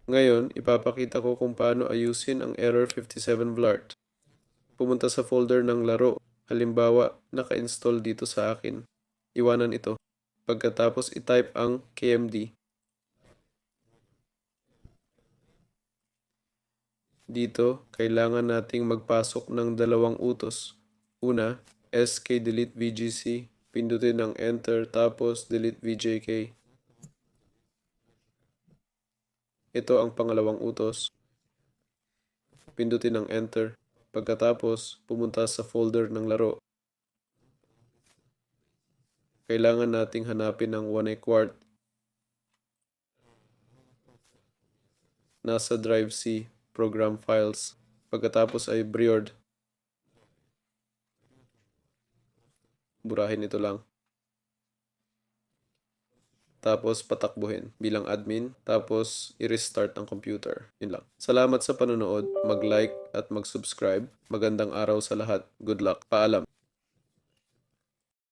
Ngayon, ipapakita ko kung paano ayusin ang error 57 VLART. Pumunta sa folder ng laro. Halimbawa, naka-install dito sa akin. Iwanan ito. Pagkatapos i-type ang KMD. Dito, kailangan nating magpasok ng dalawang utos. Una, skdelete VGC. Pindutin ang enter tapos delete VJK. Ito ang pangalawang utos. Pindutin ang enter. Pagkatapos, pumunta sa folder ng laro. Kailangan nating hanapin ang 1/4. Nasa drive C, program files. Pagkatapos ay breord. Burahin ito lang. Tapos patakbuhin bilang admin, tapos i-restart ang computer. Yun lang. Salamat sa panonood, mag-like at mag-subscribe. Magandang araw sa lahat. Good luck. Paalam.